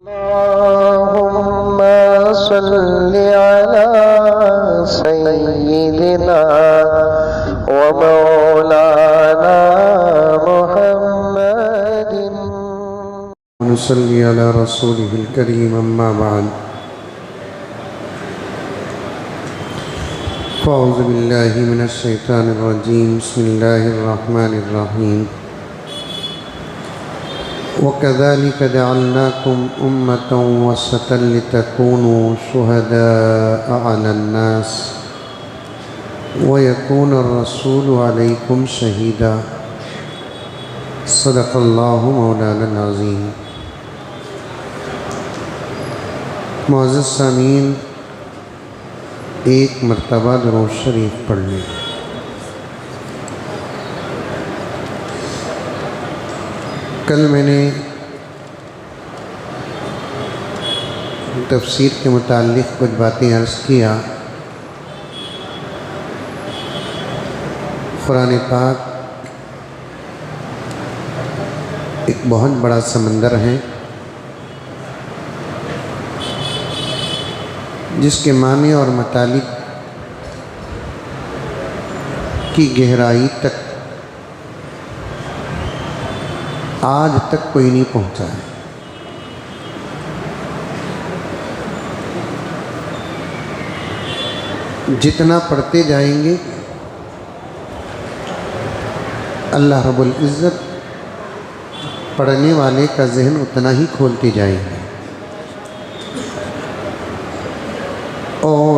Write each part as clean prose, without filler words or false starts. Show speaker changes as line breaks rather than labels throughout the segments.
अल्लाहुम्मा सल्लि अला सय्यिदिना व मौलाना मुहम्मदिन
व नसल्ली अला रसूलिहिल करीम अम्मा बाद फ़अऊज़ु बिल्लाहि मिनश शैतानिर रजीम बिस्मिल्लाहिर रहमानिर रहीम वकज़ालिक जअलनाकुम उम्मतन वसतन लितकूनू शुहदाअ अलन्नास वयकूनर रसूलु अलैकुम शहीदा सदक़ल्लाहु मौलाना अज़ीम। मुअज़्ज़ज़ सामीन, एक मरतबा दुरूद शरीफ पढ़ लें। कल मैंने तफसीर के मुताल्लिक़ कुछ बातें अर्ज़ किया। कुरान पाक एक बहुत बड़ा समंदर है जिसके मानी और मतलब की गहराई तक आज तक कोई नहीं पहुंचा है। जितना पढ़ते जाएंगे अल्लाह रब्बुल इज़्ज़त पढ़ने वाले का जहन उतना ही खोलते जाएंगे और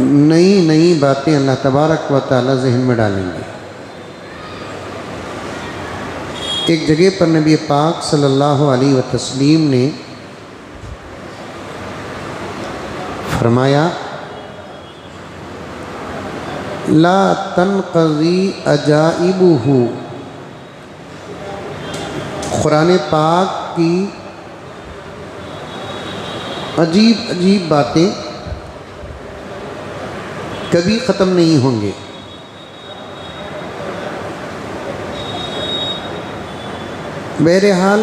नई नई बातें अल्लाह तबारक व तआला जहन में डालेंगे। एक जगह पर नबी पाक सल्लल्लाहु अलैहि वसल्लम ने फरमाया, ला तनक़ज़ी अजाइबुहु, कुरान पाक की अजीब अजीब बातें कभी ख़त्म नहीं होंगे। बहरहाल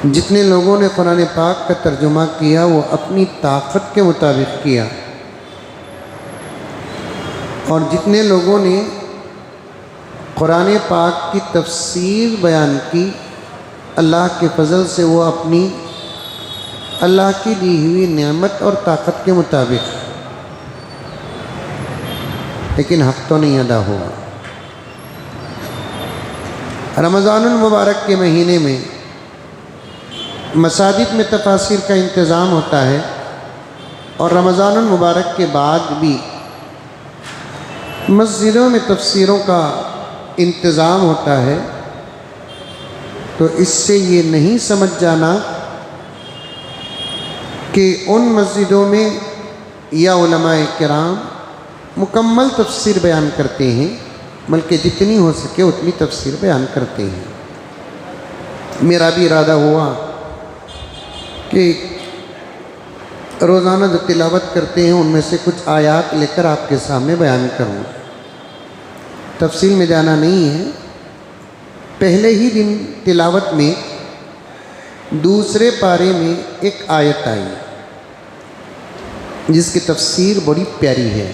जितने लोगों ने कुरान पाक का तर्जुमा किया वो अपनी ताकत के मुताबिक किया और जितने लोगों ने कुरान पाक की तफसीर बयान की अल्लाह के फजल से वो अपनी अल्लाह की दी हुई नेमत और ताकत के मुताबिक, लेकिन हक़ तो नहीं अदा हुआ। रमज़ानुल मुबारक के महीने में मसाजिद में तफासिर का इंतज़ाम होता है और रमज़ानुल मुबारक के बाद भी मस्जिदों में तफसीरों का इंतज़ाम होता है। तो इससे ये नहीं समझ जाना कि उन मस्जिदों में या उलमाए किराम मुकम्मल तफसीर बयान करते हैं, बल्कि जितनी हो सके उतनी तफसीर बयान करते हैं। मेरा भी इरादा हुआ कि रोज़ाना जो तिलावत करते हैं उनमें से कुछ आयात लेकर आपके सामने बयान करूँ। तफसील में जाना नहीं है। पहले ही दिन तिलावत में दूसरे पारे में एक आयत आई जिसकी तफसीर बड़ी प्यारी है।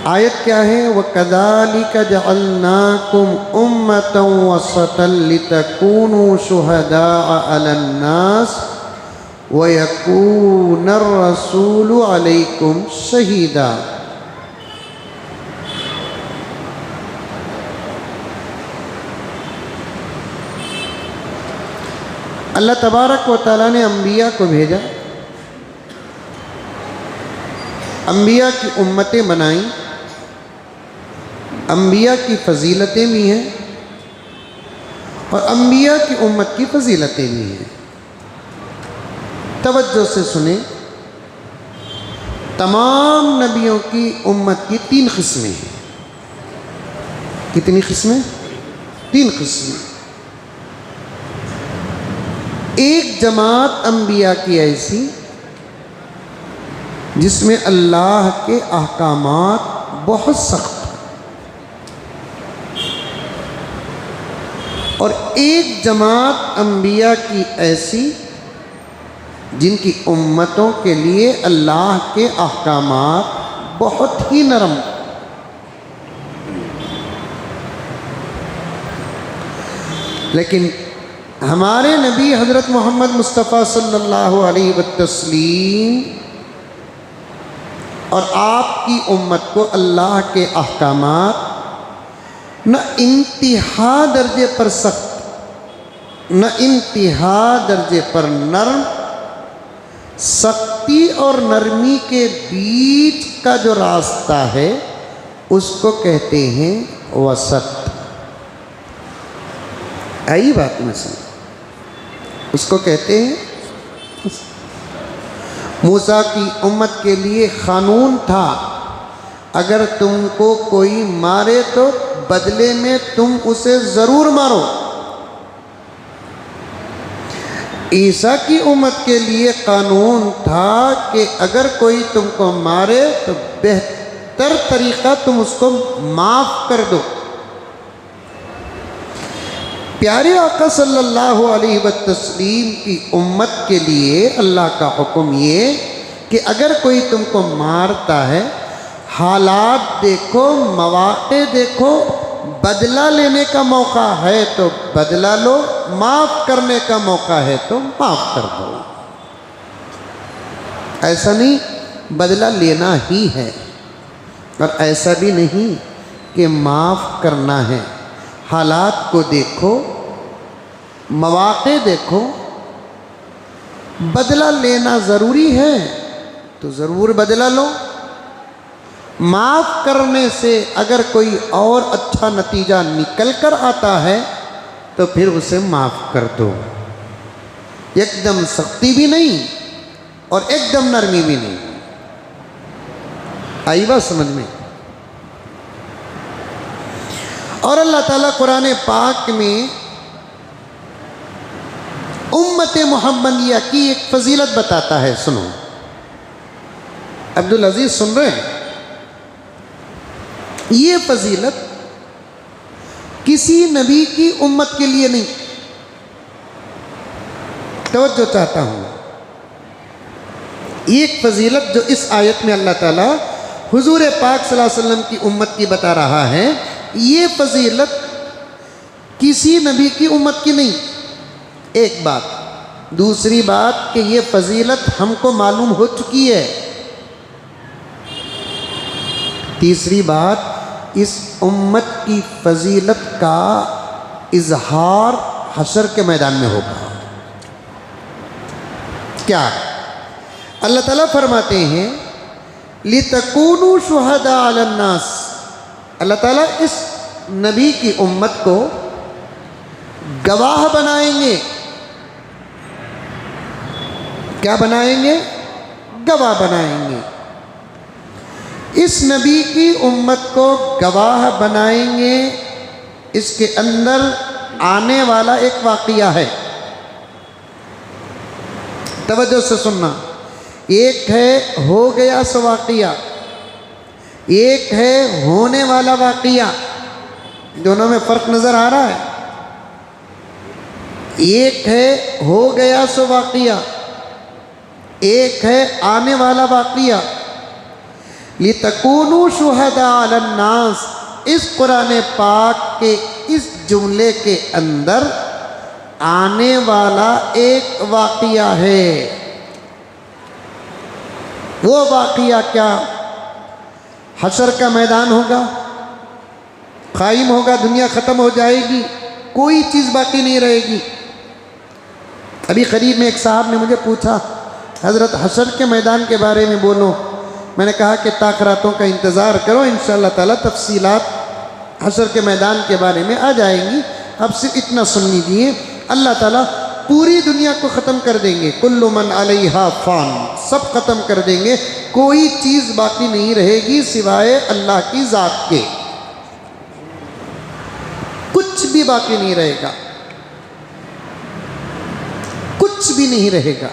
आयत क्या है? वकज़ालिक जअलनाकुम उम्मतन वसतन लितकूनू शुहदाअ अलन्नास वयकूनर रसूलु अलैकुम शहीदा। अल्लाह तबारक व तआला ने अम्बिया को भेजा, अम्बिया की उम्मतें बनाई, अम्बिया की फ़जीलतें भी हैं और अम्बिया की उम्मत की फ़जीलतें भी हैं। तवज्जो से सुने, तमाम नबियों की उम्मत की 3 किस्में हैं। कितनी किस्में? 3 किस्में। एक जमात अम्बिया की ऐसी जिसमें अल्लाह के अहकामात बहुत सख्त, और एक जमात अंबिया की ऐसी जिनकी उम्मतों के लिए अल्लाह के अहकामात बहुत ही नरम, लेकिन हमारे नबी हज़रत मोहम्मद मुस्तफ़ा सल्लल्लाहु अलैहि वसल्लम और आपकी उम्मत को अल्लाह के अहकामात न इंतहा दर्जे पर सख्त, न इंतहा दर्जे पर नरम, सख्ती और नरमी के बीच का जो रास्ता है उसको कहते हैं वसत। आई बात में समझ, उसको कहते हैं। मूसा की उम्मत के लिए कानून था, अगर तुमको कोई मारे तो बदले में तुम उसे ज़रूर मारो। ईसा की उम्मत के लिए कानून था कि अगर कोई तुमको मारे तो बेहतर तरीक़ा तुम उसको माफ़ कर दो। प्यारे आका सल्लल्लाहु अलैहि वसल्लम की उम्मत के लिए अल्लाह का हुक्म ये कि अगर कोई तुमको मारता है, हालात देखो, मौक़े देखो, बदला लेने का मौका है तो बदला लो, माफ़ करने का मौका है तो माफ़ कर दो। ऐसा नहीं बदला लेना ही है, और ऐसा भी नहीं कि माफ़ करना है। हालात को देखो, मौक़े देखो, बदला लेना ज़रूरी है तो ज़रूर बदला लो। माफ़ करने से अगर कोई और अच्छा नतीजा निकल कर आता है तो फिर उसे माफ़ कर दो। एकदम सख्ती भी नहीं और एकदम नरमी भी नहीं। आई बात समझ में? और अल्लाह ताला कुरान पाक में उम्मत मुहम्मदिया की एक फजीलत बताता है। सुनो अब्दुल अजीज, सुन रहे हैं? ये फजीलत किसी नबी की उम्मत के लिए नहीं, तवज्जो चाहता हूँ। एक फजीलत जो इस आयत में अल्लाह ताला हुजूर पाक सल्लल्लाहु अलैहि वसल्लम की उम्मत की बता रहा है, ये फजीलत किसी नबी की उम्मत की नहीं। एक बात। दूसरी बात कि ये फजीलत हमको मालूम हो चुकी है। तीसरी बात, इस उम्मत की फजीलत का इजहार हशर के मैदान में होगा। क्या? अल्लाह ताला फरमाते हैं लितकूनू शुहदा अलन नास। अल्लाह ताला इस नबी की उम्मत को गवाह बनाएंगे। क्या बनाएंगे? गवाह बनाएंगे। इस नबी की उम्मत को गवाह बनाएंगे। इसके अंदर आने वाला एक वाक़िया है, तवज्जो से सुनना। एक है हो गया सो वाक़िया, एक है होने वाला वाक़िया। दोनों में फ़र्क नज़र आ रहा है? एक है हो गया सो वाक़िया, एक है आने वाला वाक़िया। लितकूनू शुहदा अलन नास, इस कुरान पाक के इस जुमले के अंदर आने वाला एक वाक़िया है। वो वाक़िया क्या? हशर का मैदान होगा, कायम होगा, दुनिया ख़त्म हो जाएगी, कोई चीज़ बाकी नहीं रहेगी। अभी करीब में एक साहब ने मुझे पूछा, हज़रत हशर के मैदान के बारे में बोलो। मैंने कहा कि ताक़रातों का इंतज़ार करो, इंशाअल्लाह ताला तफसीलात हशर के मैदान के बारे में आ जाएंगी। अब सिर्फ इतना सुन लीजिए, अल्लाह ताला पूरी दुनिया को ख़त्म कर देंगे। कुल्लु मन अलैहा फ़ान, सब ख़त्म कर देंगे, कोई चीज़ बाकी नहीं रहेगी सिवाय अल्लाह की ज़ात के। कुछ भी बाकी नहीं रहेगा, कुछ भी नहीं रहेगा।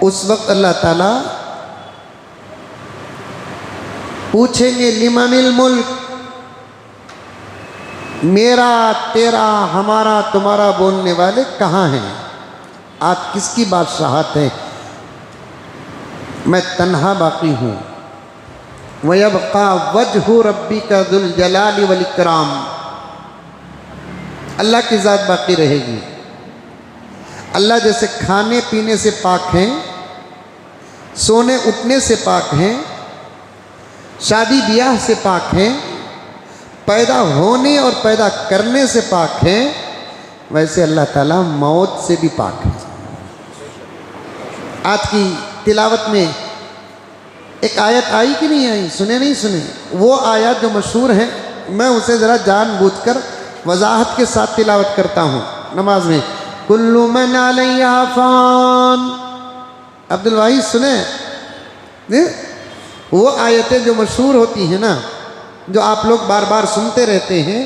उस वक्त अल्लाह ताला पूछेंगे लिमनिल मुल्क, मेरा तेरा हमारा तुम्हारा बोलने वाले कहाँ हैं? आज किसकी बादशाहत है? मैं तन्हा बाकी हूँ। वयबका वजहु रब्बिका दुल जलाली वल इकराम, अल्लाह की ज़ात बाकी रहेगी। अल्लाह जैसे खाने पीने से पाक हैं, सोने उठने से पाक हैं, शादी ब्याह से पाक हैं, पैदा होने और पैदा करने से पाक हैं, वैसे अल्लाह ताला मौत से भी पाक है। आज की तिलावत में एक आयत आई कि नहीं आई? सुने नहीं सुने? वो आयत जो मशहूर है, मैं उसे ज़रा जानबूझकर वजाहत के साथ तिलावत करता हूँ नमाज में। कुल्लु मन अलैहा फ़ान। अब्दुल वाहिद सुने? वो आयतें जो मशहूर होती हैं ना, जो आप लोग बार बार सुनते रहते हैं,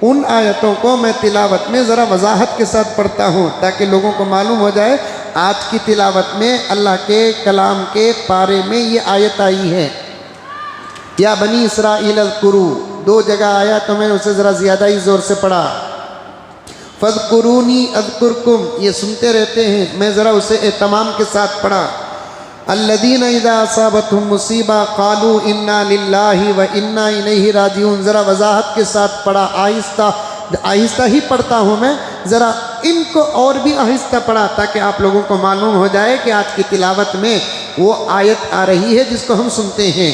उन आयतों को मैं तिलावत में ज़रा वजाहत के साथ पढ़ता हूँ ताकि लोगों को मालूम हो जाए आज की तिलावत में अल्लाह के कलाम के पारे में ये आयत आई है। या बनी इसराइल अज़कुरू, 2 जगह आया तो मैंने उसे ज़रा ज़्यादा ही ज़ोर से पढ़ा। फ़ज़कुरूनी अज़कुरकुम, ये सुनते रहते हैं, मैं ज़रा उसे एहतमाम के साथ पढ़ा। अल्लज़ीना इज़ा असाबतहुम मुसीबा क़ालू इन्ना लिल्लाहि व इन्ना इलैहि राजिऊन, ज़रा वजाहत के साथ पढ़ा। आहिस्ता आहिस्ता ही पढ़ता हूँ मैं, ज़रा इनको और भी आहिस्ता पढ़ा ताकि आप लोगों को मालूम हो जाए कि आज की तिलावत में वो आयत आ रही है जिसको हम सुनते हैं।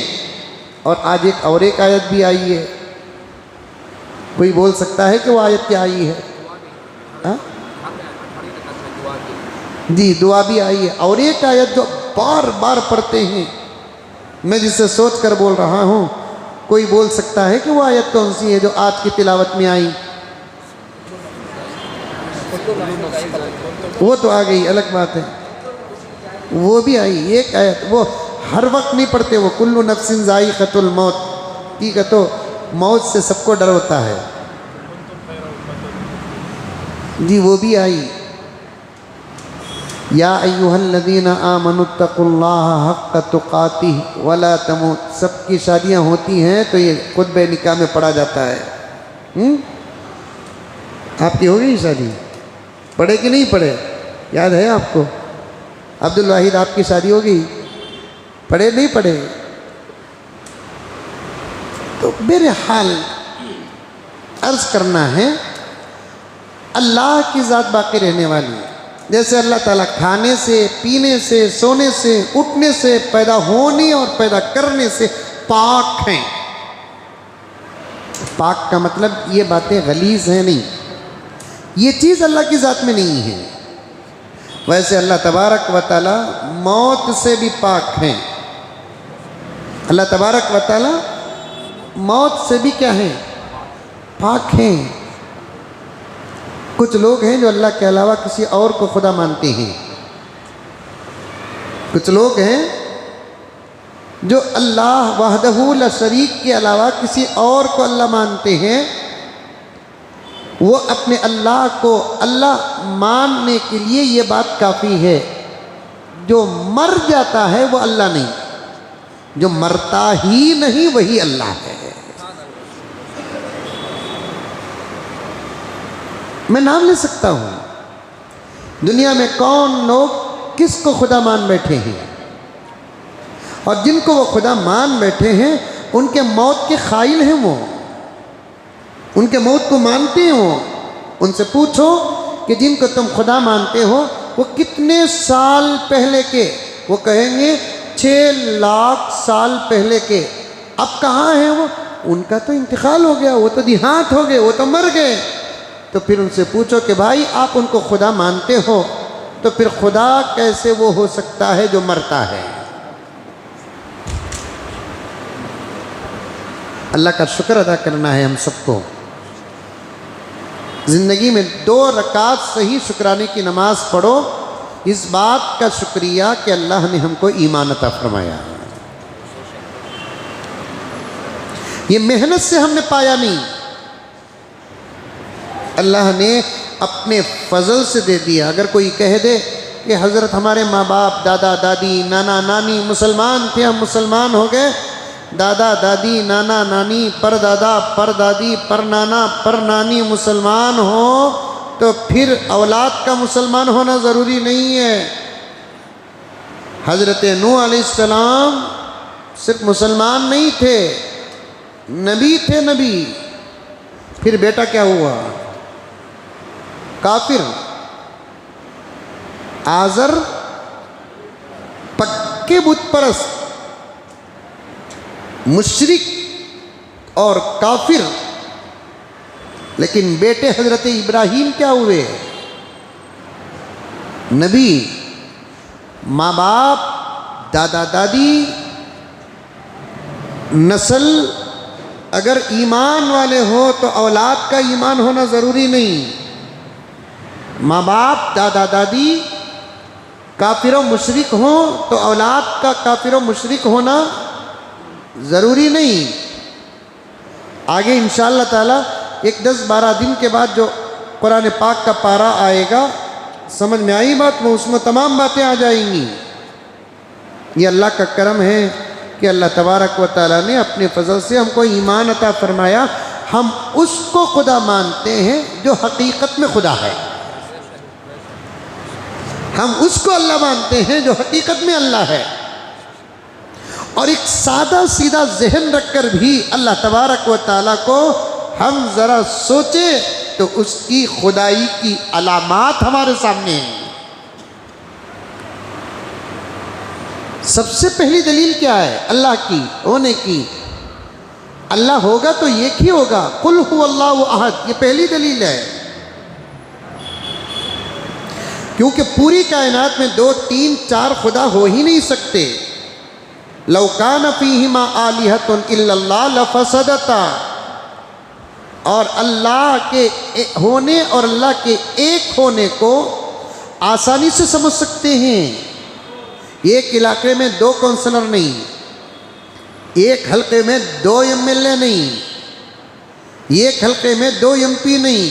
और आज एक आयत भी आई है। कोई बोल सकता है कि वो आयत क्या आई है? हाँ जी, दुआ भी आई है। और एक आयत जो बार बार पढ़ते हैं, मैं जिसे सोच कर बोल रहा हूँ, कोई बोल सकता है कि वो आयत कौन सी है जो आज की तिलावत में आई? वो तो आ गई, अलग बात है, वो भी आई एक आयत। वो हर वक्त नहीं पढ़ते, वो कुल्लु नफ्सिन ज़ाइक़तुल मौत, ठीक है, तो मौत से सबको डर होता है जी, वो भी आई। या अय्युहल्लज़ीना आमनुत्तक़ुल्लाह हक़्क़ तुक़ातिह वला तमूत। सबकी शादियाँ होती हैं तो ये खुतबे निकाह में पढ़ा जाता है। आपकी हो गई शादी? पढ़े कि नहीं पढ़े? याद है आपको? अब्दुल वाहिद आपकी शादी हो गई? पढ़े नहीं पढ़े? तो मेरे हाल अर्ज करना है, अल्लाह की ज़ात बाकी रहने वाली है। जैसे अल्लाह ताला खाने से, पीने से, सोने से, उठने से, पैदा होने और पैदा करने से पाक हैं। पाक का मतलब ये बातें गलीज़ हैं नहीं, ये चीज़ अल्लाह की ज़ात में नहीं है। वैसे अल्लाह तबारक व तआला मौत से भी पाक हैं। अल्लाह तबारक व तआला मौत से भी क्या है? पाक हैं। कुछ लोग हैं जो अल्लाह के अलावा किसी और को खुदा मानते हैं। कुछ लोग हैं जो अल्लाह वहदहू ला शरीक के अलावा किसी और को अल्लाह मानते हैं। वो अपने अल्लाह को अल्लाह मानने के लिए ये बात काफ़ी है। जो मर जाता है वो अल्लाह नहीं, जो मरता ही नहीं वही अल्लाह है। मैं नाम ले सकता हूँ, दुनिया में कौन लोग किसको खुदा मान बैठे हैं, और जिनको वो खुदा मान बैठे हैं उनके मौत के ख़ाइल हैं, वो उनके मौत को मानते हो। उनसे पूछो कि जिनको तुम खुदा मानते हो वो कितने साल पहले के? वो कहेंगे 6 लाख साल पहले के। अब कहाँ हैं वो? उनका तो इंतकाल हो गया, वो तो देहांत हो गए, वो तो मर गए। तो फिर उनसे पूछो कि भाई आप उनको खुदा मानते हो, तो फिर खुदा कैसे वो हो सकता है जो मरता है? अल्लाह का शुक्र अदा करना है हम सबको। ज़िंदगी में 2 रकात सही शुक्राने की नमाज पढ़ो, इस बात का शुक्रिया कि अल्लाह ने हमको ईमान अता फरमाया। ये मेहनत से हमने पाया नहीं, अल्लाह ने अपने फजल से दे दिया। अगर कोई कह दे कि हज़रत हमारे माँ बाप, दादा दादी, नाना नानी मुसलमान थे, हम मुसलमान हो गए, दादा दादी नाना नानी परदादा परदादी परनाना परनानी मुसलमान हो तो फिर औलाद का मुसलमान होना ज़रूरी नहीं है। हज़रत नूह अलैहिस्सलाम सिर्फ मुसलमान नहीं थे, नबी थे नबी। फिर बेटा क्या हुआ? काफिर। आज़र पक्के बुत परस्त, मुशरिक और काफिर। लेकिन बेटे हजरत इब्राहीम क्या हुए? नबी। माँ बाप, दादा दादी, नस्ल अगर ईमान वाले हो तो औलाद का ईमान होना ज़रूरी नहीं। माँ बाप, दादा दादी काफिर मुशरिक हो तो औलाद का काफिर मुशरिक होना ज़रूरी नहीं। आगे इंशाअल्लाह ताला एक 10-12 दिन के बाद जो कुरान पाक का पारा आएगा, समझ में आई बात, वो उसमें तमाम बातें आ जाएंगी। ये अल्लाह का करम है कि अल्लाह तबारक व तआला ने अपने फजल से हमको ईमान अता फरमाया। हम उसको खुदा मानते हैं जो हकीकत में खुदा है। हम उसको अल्लाह मानते हैं जो हकीकत में अल्लाह है। और एक सादा सीधा जहन रखकर भी अल्लाह तबारक व तआला को हम ज़रा सोचे तो उसकी खुदाई की अलामात हमारे सामने हैं। सबसे पहली दलील क्या है अल्लाह की होने की? अल्लाह होगा तो एक ही होगा, कुल हु अल्लाहु अहद, ये पहली दलील है। क्योंकि पूरी कायनात में 2, 3, 4 खुदा हो ही नहीं सकते। लौ कान फीहिमा आलिहतुन इल्लल्लाह लफसदता। और अल्लाह के होने और अल्लाह के एक होने को आसानी से समझ सकते हैं। एक इलाके में 2 काउंसलर नहीं, एक हल्के में 2 एमएलए नहीं, एक हल्के में 2 एमपी नहीं,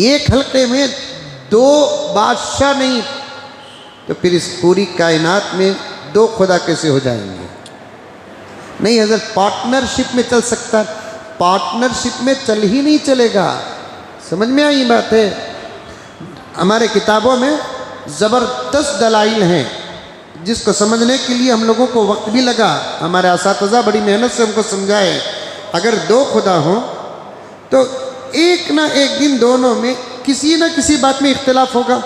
एक हल्के में 2 बादशाह नहीं। तो फिर इस पूरी कायनात में 2 खुदा कैसे हो जाएंगे? नहीं हज़रत, पार्टनरशिप में चल सकता है, पार्टनरशिप में चल ही नहीं चलेगा। समझ में आई बात है? हमारे किताबों में ज़बरदस्त दलाइल हैं जिसको समझने के लिए हम लोगों को वक्त भी लगा। हमारे असातिज़ा बड़ी मेहनत से हमको समझाए। अगर 2 खुदा हों तो एक ना एक दिन दोनों में किसी ना किसी बात में इख्तिलाफ होगा।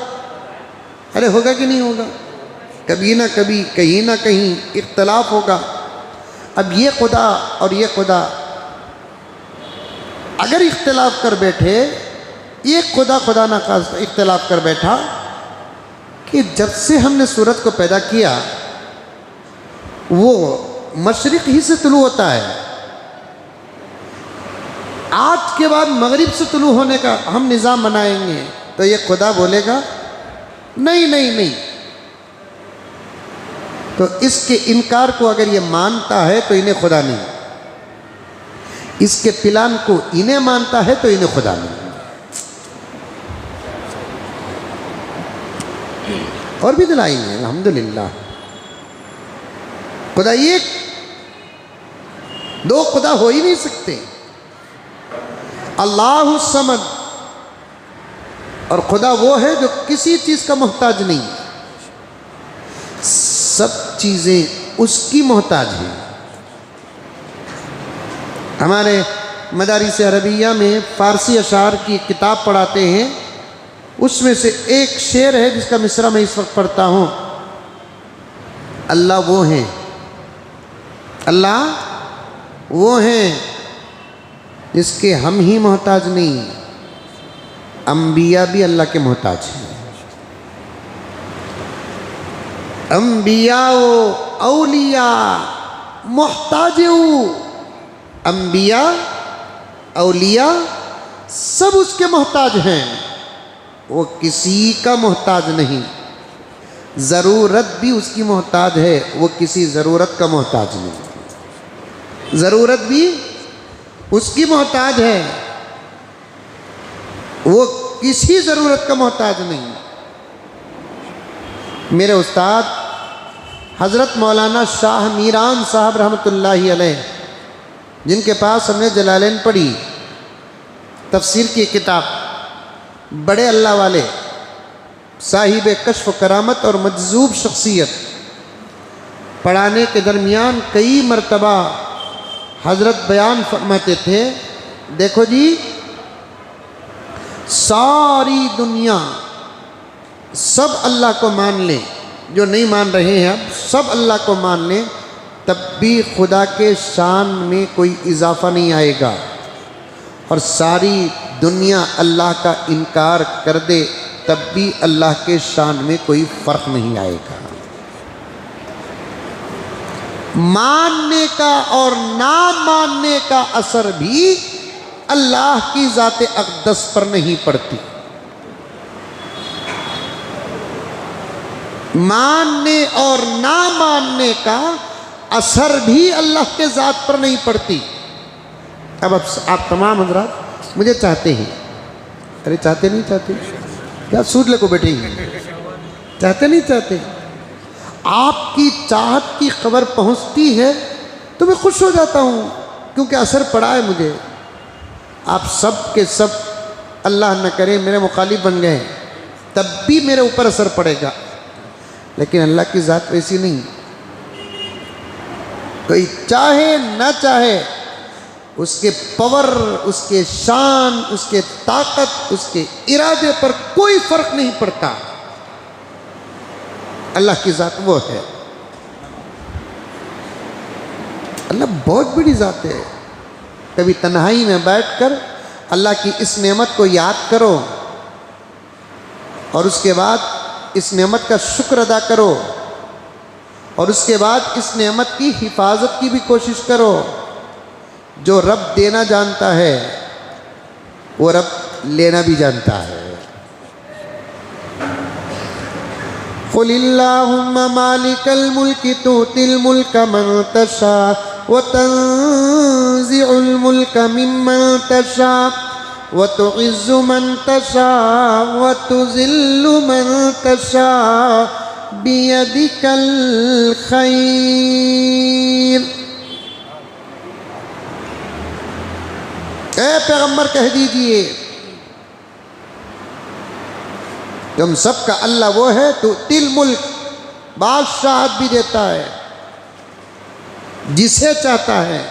अरे होगा कि नहीं होगा? कभी ना कभी, कहीं ना कहीं इख्तिलाफ होगा। अब ये खुदा और ये खुदा अगर इख्तिलाफ कर बैठे, एक खुदा ना खास इख्तिलाफ कर बैठा कि जब से हमने सूरज को पैदा किया वो मशरिक ही से तुलू होता है, आज के बाद मगरिब से तुलू होने का हम निज़ाम बनाएंगे, तो ये खुदा बोलेगा नहीं नहीं नहीं। तो इसके इनकार को अगर ये मानता है तो इन्हें खुदा नहीं, इसके प्लान को इन्हें मानता है तो इन्हें खुदा नहीं। और भी दलाइल है अल्हम्दुलिल्लाह। खुदा एक, 2 खुदा हो ही नहीं सकते। अल्लाहु समद, और खुदा वो है जो किसी चीज़ का मोहताज नहीं, सब चीज़ें उसकी मोहताज हैं। हमारे मदारिस अरबिया में फ़ारसी अशार की किताब पढ़ाते हैं, उसमें से एक शेर है जिसका मिसरा मैं इस वक्त पढ़ता हूँ। अल्लाह वो हैं, अल्लाह वो हैं जिसके हम ही मोहताज नहीं, अंबिया भी अल्लाह के मोहताज हैं। अंबिया औलिया मोहताज, अंबिया औलिया सब उसके मोहताज हैं, वो किसी का मोहताज नहीं। ज़रूरत भी उसकी मोहताज है, वो किसी ज़रूरत का मोहताज नहीं। ज़रूरत भी उसकी मोहताज है, वो किसी ज़रूरत का मोहताज नहीं। मेरे उस्ताद हज़रत मौलाना शाह मीरान साहब रहमतुल्लाहि अलैह, जिनके पास हमने जलालैन पढ़ी, तफसीर की किताब, बड़े अल्लाह वाले, साहिब कश्फ करामत और मजजूब शख्सियत, पढ़ाने के दरमियान कई मरतबा हज़रत बयान फरमाते थे, देखो जी, सारी दुनिया सब अल्लाह को मान लें, जो नहीं मान रहे हैं अब सब अल्लाह को मान लें, तब भी खुदा के शान में कोई इजाफा नहीं आएगा, और सारी दुनिया अल्लाह का इनकार कर दे तब भी अल्लाह के शान में कोई फ़र्क नहीं आएगा। मानने का और ना मानने का असर भी अल्लाह की ज़ात अक़दस पर नहीं पड़ती। मानने और ना मानने का असर भी अल्लाह के ज़ात पर नहीं पड़ती। अब आप तमाम हज़रात मुझे चाहते हैं, अरे चाहते नहीं चाहते, क्या सूद ले को बैठे चाहते नहीं चाहते, आपकी चाहत की खबर पहुंचती है तो मैं खुश हो जाता हूं, क्योंकि असर पड़ा है मुझे। आप सब के सब अल्लाह न करे मेरे मुखालिफ बन गए तब भी मेरे ऊपर असर पड़ेगा, लेकिन अल्लाह की ज़ात वैसी नहीं। कोई चाहे न चाहे, उसके पावर, उसके शान, उसके ताकत, उसके इरादे पर कोई फर्क नहीं पड़ता। अल्लाह की ज़ात वो है। अल्लाह बहुत बड़ी ज़ात है। कभी तन्हाई में बैठकर अल्लाह की इस नेमत को याद करो और उसके बाद इस नेमत का शुक्र अदा करो, और उसके बाद इस नेमत की हिफाजत की भी कोशिश करो। जो रब देना जानता है वो रब लेना भी जानता है। क़ुलिल्लाहुम्मा मालिकल मुल्कि तुतिल मुल्का मन तशा व तंज़िउल मुल्का मिम्मन तशा व तुइज़्ज़ु मन तशा व तुज़िल्लु मन तशा बियदिकल खैर। ए पैगम्बर कह दीजिए, तुम सबका अल्लाह वो है तो तिल मुल्क, बादशाहत भी देता है जिसे चाहता है,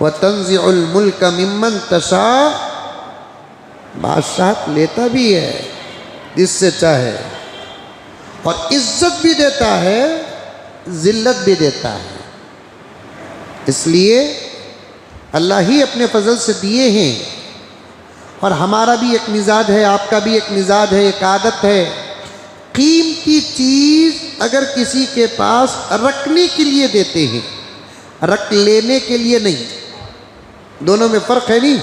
वह तंज़िउल मुल्क मिम्मन तशा, बादशाहत लेता भी है जिससे चाहे, और इज्जत भी देता है, जिल्लत भी देता है। इसलिए अल्लाह ही अपने फजल से दिए हैं, और हमारा भी एक मिजाज है, आपका भी एक मिजाज है, एक आदत है। कीमती चीज़ अगर किसी के पास रखने के लिए देते हैं, रख लेने के लिए नहीं, दोनों में फ़र्क है नहीं।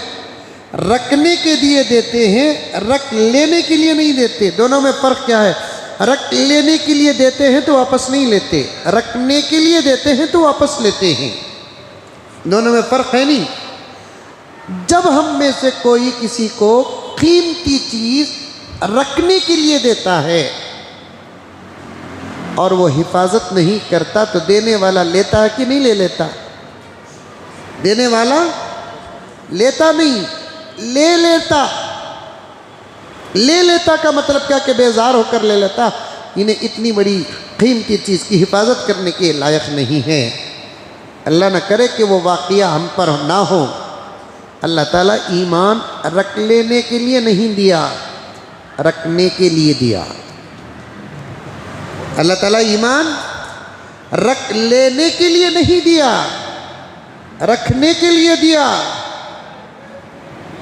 रखने के लिए देते हैं, रख लेने के लिए नहीं देते, दोनों में फ़र्क क्या है? रख लेने के लिए देते हैं तो वापस नहीं लेते, रखने के लिए देते हैं तो वापस लेते हैं, दोनों में फ़र्क है नहीं। जब हम में से कोई किसी को कीमती चीज़ रखने के लिए देता है और वो हिफाजत नहीं करता, तो देने वाला लेता है कि नहीं ले लेता? देने वाला लेता नहीं, ले लेता। ले लेता का मतलब क्या कि बेजार होकर ले लेता, इन्हें इतनी बड़ी कीमती चीज़ की हिफाजत करने के लायक नहीं है। अल्लाह न करे कि वो वाक़या हम पर ना हो। अल्लाह ताला ईमान रख लेने के लिए नहीं दिया, रखने के लिए दिया। अल्लाह ताला ईमान रख लेने के लिए नहीं दिया, रखने के लिए दिया।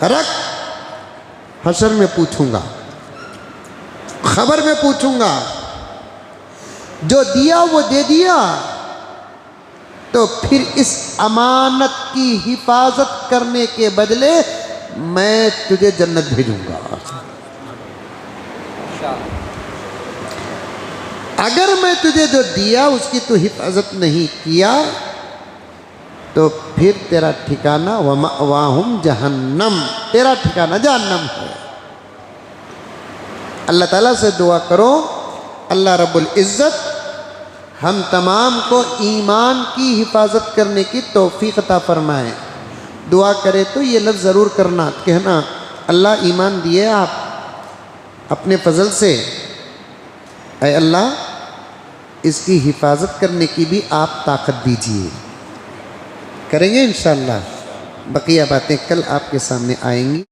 रख, हशर में पूछूंगा, खबर में पूछूंगा, जो दिया वो दे दिया, तो फिर इस अमानत की हिफाजत करने के बदले मैं तुझे जन्नत भेजूंगा। अगर मैं तुझे जो दिया उसकी तो हिफाजत नहीं किया, तो फिर तेरा ठिकाना वमाअवाहुम जहन्नम, तेरा ठिकाना जहन्नम है। अल्लाह ताला से दुआ करो, अल्लाह रब्बुल इज़्ज़त हम तमाम को ईमान की हिफाजत करने की तौफीक अता फरमाए। दुआ करे तो ये लफ्ज़ ज़रूर करना, कहना अल्लाह ईमान दिए आप अपने फजल से, ऐ अल्लाह इसकी हिफाजत करने की भी आप ताकत दीजिए। करेंगे इंशाअल्लाह। बकिया बातें कल आपके सामने आएंगी।